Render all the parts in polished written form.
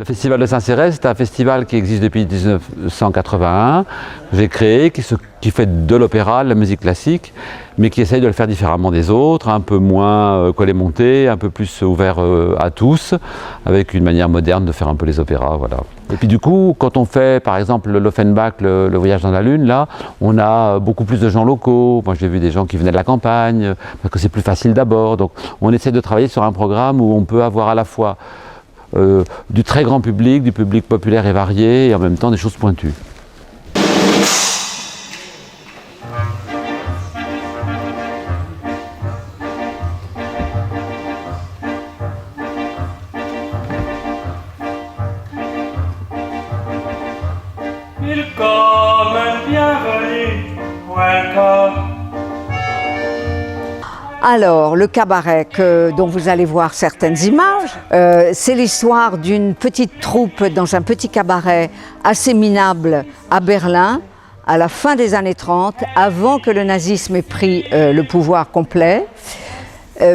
Le Festival de Saint-Cérès, c'est un festival qui existe depuis 1981, que j'ai créé, qui fait de l'opéra, de la musique classique, mais qui essaye de le faire différemment des autres, un peu moins collé-monté, un peu plus ouvert à tous, avec une manière moderne de faire un peu les opéras. Voilà. Et puis du coup, quand on fait par exemple l'Offenbach, le Voyage dans la Lune, là, on a beaucoup plus de gens locaux. Moi j'ai vu des gens qui venaient de la campagne, parce que c'est plus facile d'abord. Donc on essaie de travailler sur un programme où on peut avoir à la fois du très grand public, du public populaire et varié, et en même temps des choses pointues. Alors, le cabaret dont vous allez voir certaines images, c'est l'histoire d'une petite troupe dans un petit cabaret assez minable à Berlin, à la fin des années 30, avant que le nazisme ait pris le pouvoir complet.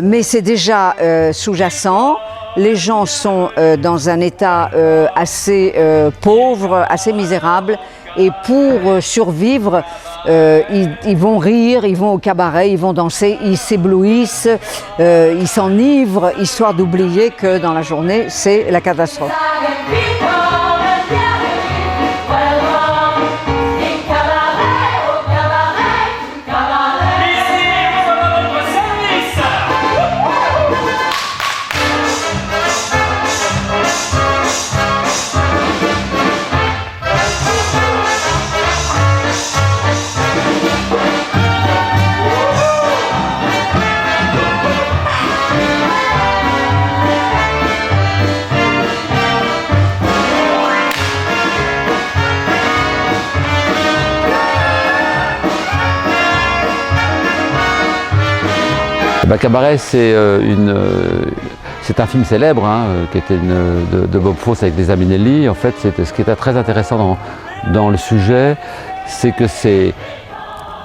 Mais c'est déjà sous-jacent. Les gens sont dans un état assez pauvre, assez misérable. Et pour survivre, ils vont rire, ils vont au cabaret, ils vont danser, ils s'éblouissent, ils s'enivrent, histoire d'oublier que dans la journée, c'est la catastrophe. Cabaret, c'est un film célèbre qui était de Bob Fosse avec les Aminelli. En fait, ce qui était très intéressant dans le sujet, c'est que c'est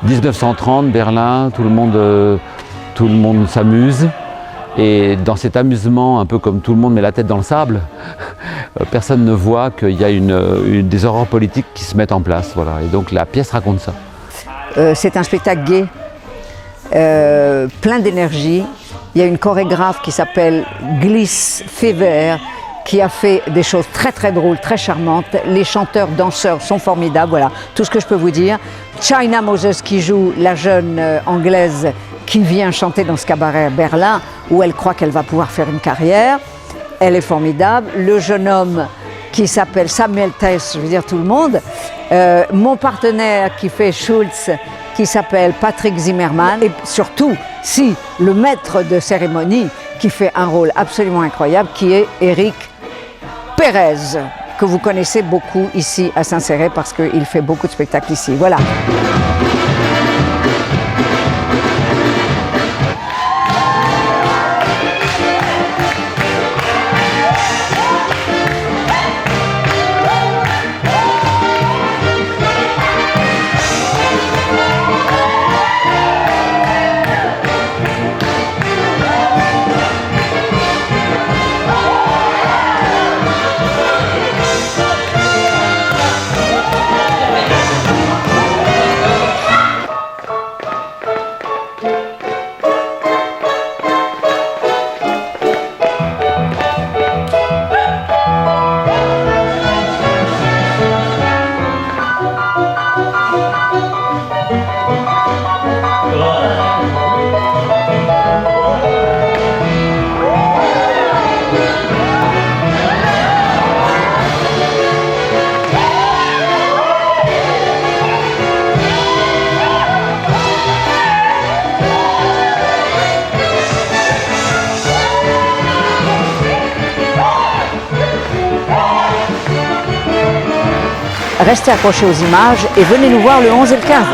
1930, Berlin, tout le monde s'amuse. Et dans cet amusement, un peu comme tout le monde met la tête dans le sable, personne ne voit qu'il y a des horreurs politiques qui se mettent en place. Voilà. Et donc la pièce raconte ça. C'est un spectacle gai. Plein d'énergie. Il y a une chorégraphe qui s'appelle Gliss Fever qui a fait des choses très très drôles, très charmantes. Les chanteurs, danseurs sont formidables, voilà tout ce que je peux vous dire. China Moses qui joue la jeune anglaise qui vient chanter dans ce cabaret à Berlin où elle croit qu'elle va pouvoir faire une carrière. Elle est formidable. Le jeune homme qui s'appelle Samuel Tess, je veux dire tout le monde. Mon partenaire qui fait Schultz, qui s'appelle Patrick Zimmerman, et surtout, le maître de cérémonie qui fait un rôle absolument incroyable, qui est Eric Pérez, que vous connaissez beaucoup ici à Saint-Cérès parce qu'il fait beaucoup de spectacles ici. Voilà. Restez accrochés aux images et venez nous voir le 11 et le 15.